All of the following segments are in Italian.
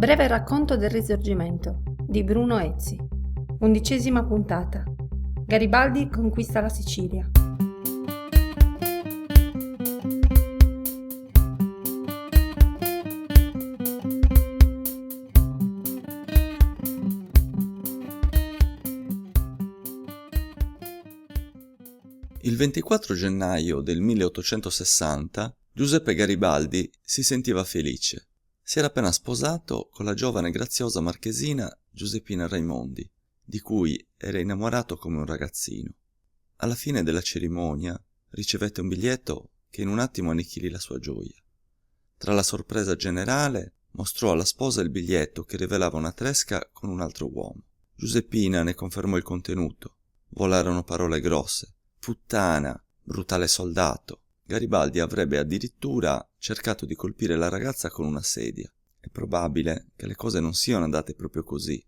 Breve racconto del Risorgimento di Bruno Ezzi. 11ª puntata. Garibaldi conquista la Sicilia. Il 24 gennaio del 1860 Giuseppe Garibaldi si sentiva felice. Si era appena sposato con la giovane e graziosa marchesina Giuseppina Raimondi, di cui era innamorato come un ragazzino. Alla fine della cerimonia ricevette un biglietto che in un attimo annichilì la sua gioia. Tra la sorpresa generale mostrò alla sposa il biglietto che rivelava una tresca con un altro uomo. Giuseppina ne confermò il contenuto. Volarono parole grosse. Puttana, brutale soldato. Garibaldi avrebbe addirittura cercato di colpire la ragazza con una sedia. È probabile che le cose non siano andate proprio così,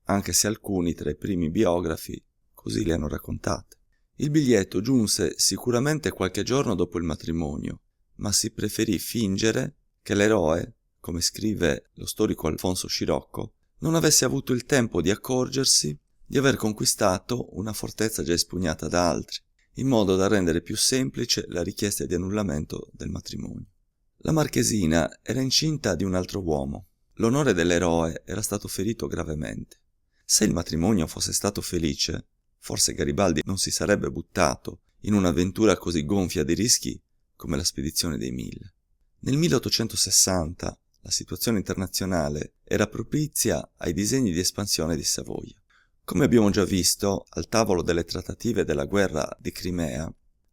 anche se alcuni tra i primi biografi così le hanno raccontate. Il biglietto giunse sicuramente qualche giorno dopo il matrimonio, ma si preferì fingere che l'eroe, come scrive lo storico Alfonso Scirocco, non avesse avuto il tempo di accorgersi di aver conquistato una fortezza già espugnata da altri, in modo da rendere più semplice la richiesta di annullamento del matrimonio. La marchesina era incinta di un altro uomo. L'onore dell'eroe era stato ferito gravemente. Se il matrimonio fosse stato felice, forse Garibaldi non si sarebbe buttato in un'avventura così gonfia di rischi come la spedizione dei 1000. Nel 1860 la situazione internazionale era propizia ai disegni di espansione di Savoia. Come abbiamo già visto, al tavolo delle trattative della guerra di Crimea,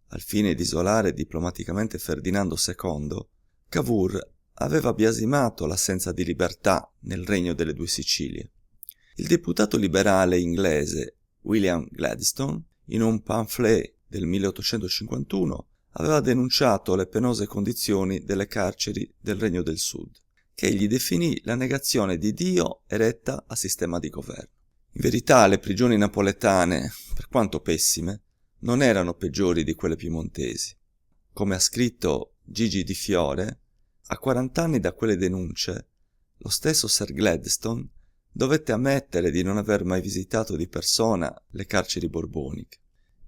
al fine di isolare diplomaticamente Ferdinando II, Cavour aveva biasimato l'assenza di libertà nel regno delle due Sicilie. Il deputato liberale inglese William Gladstone, in un pamphlet del 1851, aveva denunciato le penose condizioni delle carceri del Regno del Sud, che egli definì la negazione di Dio eretta a sistema di governo. In verità le prigioni napoletane, per quanto pessime, non erano peggiori di quelle piemontesi. Come ha scritto Gigi Di Fiore, a 40 anni da quelle denunce, lo stesso Sir Gladstone dovette ammettere di non aver mai visitato di persona le carceri borboniche.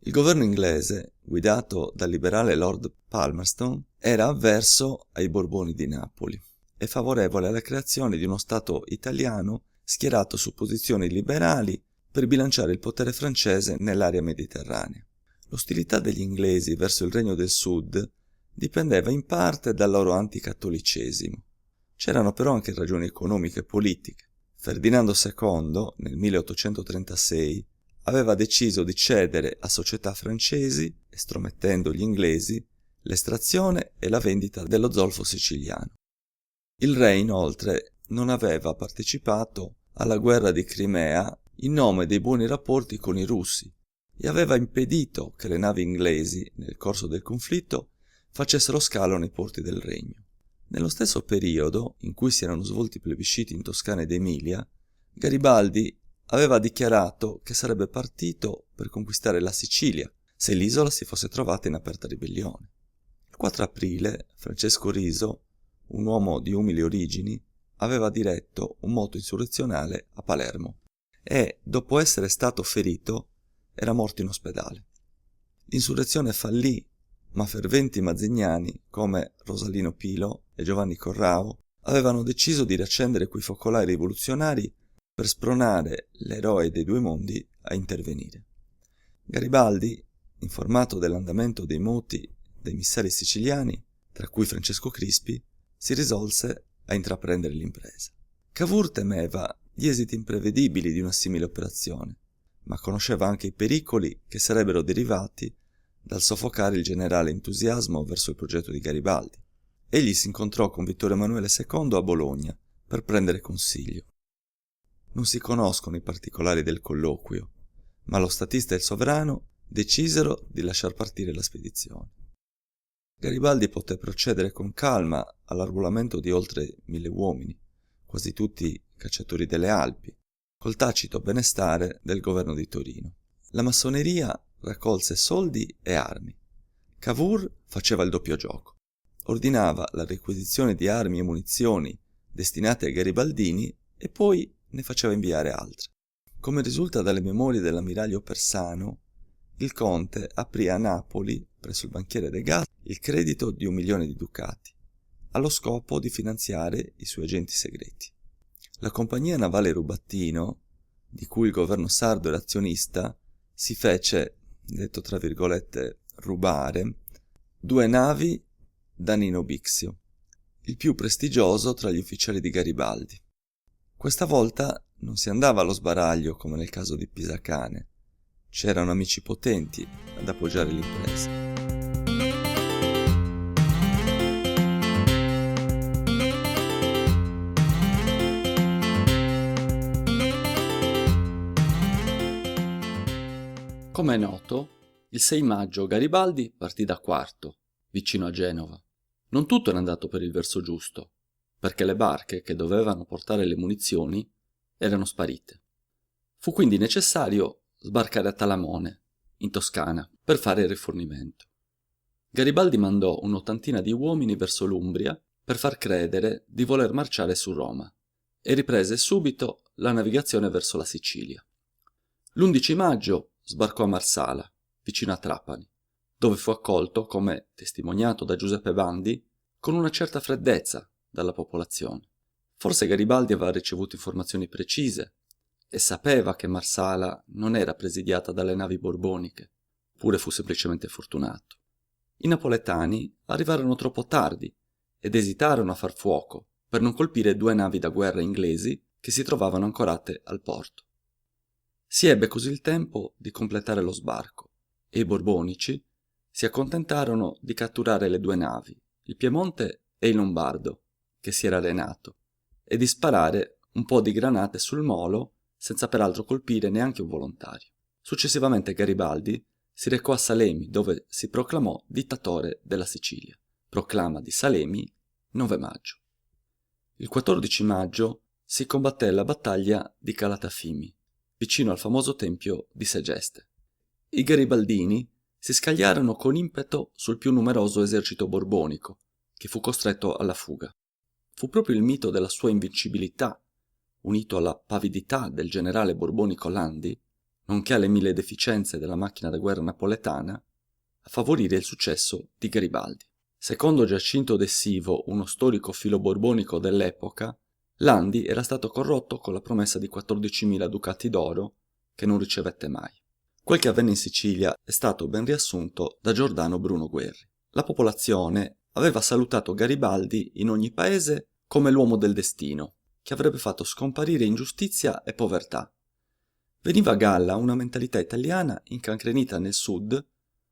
Il governo inglese, guidato dal liberale Lord Palmerston, era avverso ai Borboni di Napoli e favorevole alla creazione di uno Stato italiano schierato su posizioni liberali per bilanciare il potere francese nell'area mediterranea. L'ostilità degli inglesi verso il Regno del Sud dipendeva in parte dal loro anticattolicesimo. C'erano però anche ragioni economiche e politiche. Ferdinando II, nel 1836, aveva deciso di cedere a società francesi, estromettendo gli inglesi, l'estrazione e la vendita dello zolfo siciliano. Il re, inoltre, non aveva partecipato alla guerra di Crimea in nome dei buoni rapporti con i russi e aveva impedito che le navi inglesi, nel corso del conflitto, facessero scalo nei porti del regno. Nello stesso periodo in cui si erano svolti i plebisciti in Toscana ed Emilia, Garibaldi aveva dichiarato che sarebbe partito per conquistare la Sicilia se l'isola si fosse trovata in aperta ribellione. Il 4 aprile Francesco Riso, un uomo di umili origini, aveva diretto un moto insurrezionale a Palermo e, dopo essere stato ferito, era morto in ospedale. L'insurrezione fallì, ma ferventi mazziniani come Rosalino Pilo e Giovanni Corrao avevano deciso di riaccendere quei focolai rivoluzionari per spronare l'eroe dei due mondi a intervenire. Garibaldi, informato dell'andamento dei moti dei missali siciliani, tra cui Francesco Crispi, si risolse a intraprendere l'impresa. Cavour temeva gli esiti imprevedibili di una simile operazione, ma conosceva anche i pericoli che sarebbero derivati dal soffocare il generale entusiasmo verso il progetto di Garibaldi. Egli si incontrò con Vittorio Emanuele II a Bologna per prendere consiglio. Non si conoscono i particolari del colloquio, ma lo statista e il sovrano decisero di lasciar partire la spedizione. Garibaldi poté procedere con calma all'arruolamento di oltre 1000 uomini, quasi tutti cacciatori delle Alpi, col tacito benestare del governo di Torino. La massoneria raccolse soldi e armi. Cavour faceva il doppio gioco. Ordinava la requisizione di armi e munizioni destinate ai garibaldini, e poi ne faceva inviare altre. Come risulta dalle memorie dell'ammiraglio Persano, il conte aprì a Napoli, presso il banchiere De Gasperi, il credito di 1.000.000 di ducati, allo scopo di finanziare i suoi agenti segreti. La compagnia navale Rubattino, di cui il governo sardo era azionista, si fece, detto tra virgolette, rubare 2 navi da Nino Bixio, il più prestigioso tra gli ufficiali di Garibaldi. Questa volta non si andava allo sbaraglio come nel caso di Pisacane, c'erano amici potenti ad appoggiare l'impresa. Come è noto, il 6 maggio Garibaldi partì da Quarto, vicino a Genova. Non tutto era andato per il verso giusto, perché le barche che dovevano portare le munizioni erano sparite. Fu quindi necessario sbarcare a Talamone, in Toscana, per fare il rifornimento. Garibaldi mandò un'ottantina di uomini verso l'Umbria per far credere di voler marciare su Roma e riprese subito la navigazione verso la Sicilia. L'11 maggio sbarcò a Marsala, vicino a Trapani, dove fu accolto, come testimoniato da Giuseppe Bandi, con una certa freddezza dalla popolazione. Forse Garibaldi aveva ricevuto informazioni precise e sapeva che Marsala non era presidiata dalle navi borboniche, oppure fu semplicemente fortunato. I napoletani arrivarono troppo tardi ed esitarono a far fuoco per non colpire 2 navi da guerra inglesi che si trovavano ancorate al porto. Si ebbe così il tempo di completare lo sbarco e i borbonici si accontentarono di catturare le 2 navi, il Piemonte e il Lombardo, che si era arenato, e di sparare un po' di granate sul molo senza peraltro colpire neanche un volontario. Successivamente Garibaldi si recò a Salemi, dove si proclamò dittatore della Sicilia. Proclama di Salemi, 9 maggio. Il 14 maggio si combatté la battaglia di Calatafimi, vicino al famoso tempio di Segeste. I garibaldini si scagliarono con impeto sul più numeroso esercito borbonico, che fu costretto alla fuga. Fu proprio il mito della sua invincibilità, unito alla pavidità del generale borbonico Landi, nonché alle 1000 deficienze della macchina da guerra napoletana, a favorire il successo di Garibaldi. Secondo Giacinto De Sivo, uno storico filoborbonico dell'epoca, Landi era stato corrotto con la promessa di 14.000 ducati d'oro che non ricevette mai. Quel che avvenne in Sicilia è stato ben riassunto da Giordano Bruno Guerri. La popolazione aveva salutato Garibaldi in ogni paese come l'uomo del destino, che avrebbe fatto scomparire ingiustizia e povertà. Veniva a galla una mentalità italiana incancrenita nel sud,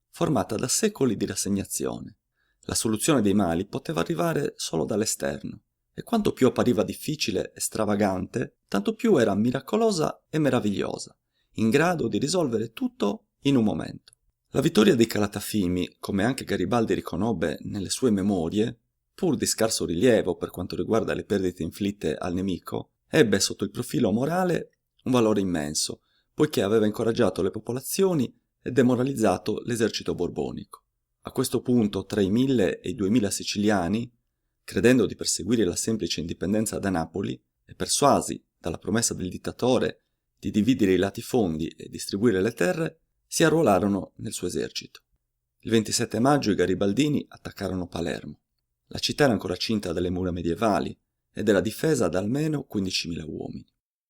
formata da secoli di rassegnazione. La soluzione dei mali poteva arrivare solo dall'esterno, e quanto più appariva difficile e stravagante, tanto più era miracolosa e meravigliosa, in grado di risolvere tutto in un momento. La vittoria di Calatafimi, come anche Garibaldi riconobbe nelle sue memorie, pur di scarso rilievo per quanto riguarda le perdite inflitte al nemico, ebbe sotto il profilo morale un valore immenso, poiché aveva incoraggiato le popolazioni e demoralizzato l'esercito borbonico. A questo punto, tra i 1.000 e i 2.000 siciliani, credendo di perseguire la semplice indipendenza da Napoli e persuasi dalla promessa del dittatore di dividere i latifondi e distribuire le terre, si arruolarono nel suo esercito. Il 27 maggio i garibaldini attaccarono Palermo. La città era ancora cinta dalle mura medievali ed era difesa da almeno 15.000 uomini.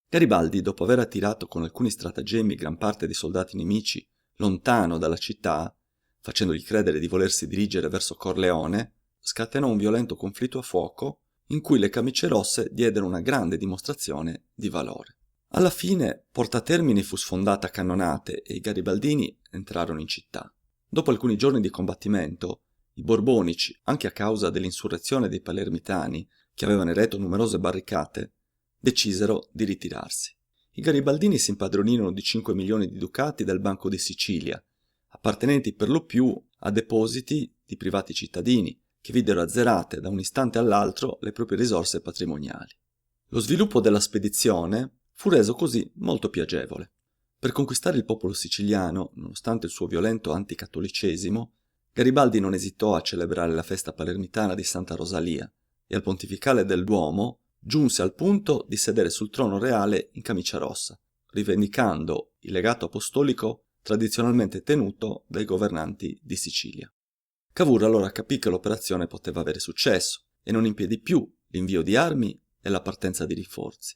Garibaldi, dopo aver attirato con alcuni stratagemmi gran parte dei soldati nemici lontano dalla città, facendogli credere di volersi dirigere verso Corleone, scatenò un violento conflitto a fuoco in cui le camicie rosse diedero una grande dimostrazione di valore. Alla fine, Porta Termini fu sfondata a cannonate e i garibaldini entrarono in città. Dopo alcuni giorni di combattimento, i borbonici, anche a causa dell'insurrezione dei palermitani, che avevano eretto numerose barricate, decisero di ritirarsi. I garibaldini si impadronirono di 5 milioni di ducati dal Banco di Sicilia, appartenenti per lo più a depositi di privati cittadini, che videro azzerate da un istante all'altro le proprie risorse patrimoniali. Lo sviluppo della spedizione fu reso così molto più agevole. Per conquistare il popolo siciliano, nonostante il suo violento anticattolicesimo, Garibaldi non esitò a celebrare la festa palermitana di Santa Rosalia e al pontificale del Duomo giunse al punto di sedere sul trono reale in camicia rossa, rivendicando il legato apostolico tradizionalmente tenuto dai governanti di Sicilia. Cavour allora capì che l'operazione poteva avere successo e non impedì più l'invio di armi e la partenza di rinforzi.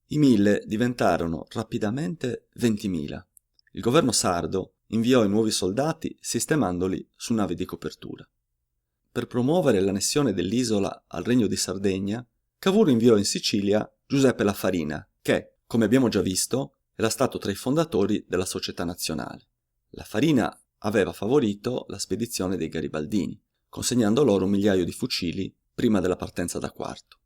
I 1000 diventarono rapidamente 20.000. Il governo sardo inviò i nuovi soldati sistemandoli su navi di copertura. Per promuovere l'annessione dell'isola al Regno di Sardegna, Cavour inviò in Sicilia Giuseppe La Farina, che, come abbiamo già visto, era stato tra i fondatori della Società Nazionale. La Farina aveva favorito la spedizione dei garibaldini, consegnando loro 1.000.000 di fucili prima della partenza da Quarto.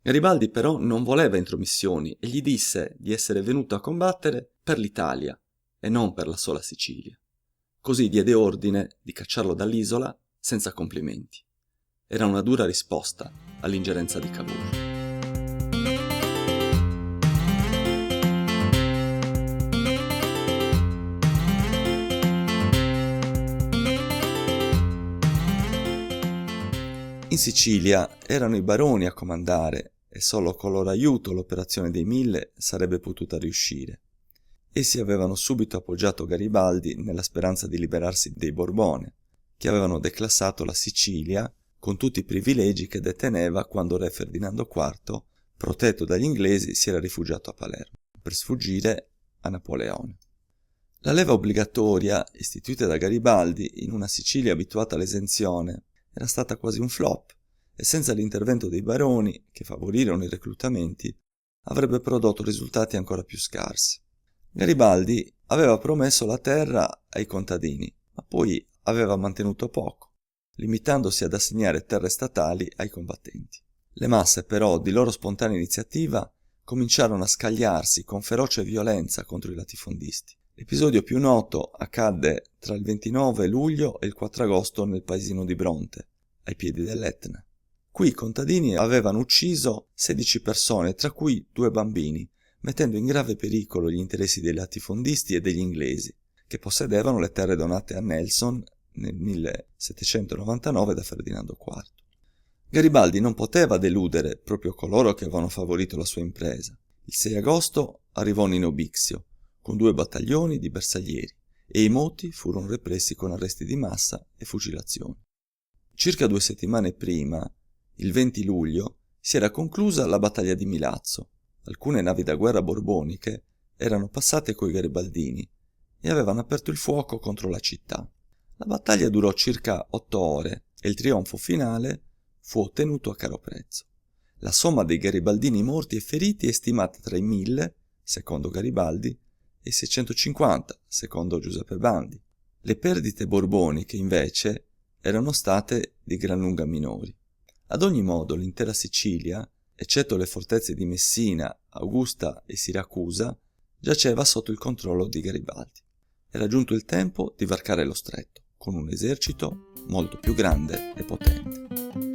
Garibaldi però non voleva intromissioni e gli disse di essere venuto a combattere per l'Italia e non per la sola Sicilia. Così diede ordine di cacciarlo dall'isola senza complimenti. Era una dura risposta all'ingerenza di Cavour. In Sicilia erano i baroni a comandare e solo con loro aiuto l'operazione dei 1000 sarebbe potuta riuscire. Essi avevano subito appoggiato Garibaldi nella speranza di liberarsi dei Borbone, che avevano declassato la Sicilia con tutti i privilegi che deteneva quando re Ferdinando IV, protetto dagli inglesi, si era rifugiato a Palermo per sfuggire a Napoleone. La leva obbligatoria istituita da Garibaldi in una Sicilia abituata all'esenzione era stata quasi un flop e senza l'intervento dei baroni, che favorirono i reclutamenti, avrebbe prodotto risultati ancora più scarsi. Garibaldi aveva promesso la terra ai contadini, ma poi aveva mantenuto poco, limitandosi ad assegnare terre statali ai combattenti. Le masse però, di loro spontanea iniziativa, cominciarono a scagliarsi con feroce violenza contro i latifondisti. L'episodio più noto accadde tra il 29 luglio e il 4 agosto nel paesino di Bronte, ai piedi dell'Etna. Qui i contadini avevano ucciso 16 persone, tra cui 2 bambini, mettendo in grave pericolo gli interessi dei latifondisti e degli inglesi, che possedevano le terre donate a Nelson nel 1799 da Ferdinando IV. Garibaldi non poteva deludere proprio coloro che avevano favorito la sua impresa. Il 6 agosto arrivò Nino Bixio, con 2 battaglioni di bersaglieri, e i moti furono repressi con arresti di massa e fucilazioni. Circa 2 settimane prima, il 20 luglio, si era conclusa la battaglia di Milazzo. Alcune navi da guerra borboniche erano passate coi garibaldini e avevano aperto il fuoco contro la città. La battaglia durò circa 8 ore e il trionfo finale fu ottenuto a caro prezzo. La somma dei garibaldini morti e feriti è stimata tra i 1000, secondo Garibaldi, e i 650, secondo Giuseppe Bandi. Le perdite borboniche, invece, erano state di gran lunga minori. Ad ogni modo, l'intera Sicilia, eccetto le fortezze di Messina, Augusta e Siracusa, giaceva sotto il controllo di Garibaldi. Era giunto il tempo di varcare lo stretto, con un esercito molto più grande e potente.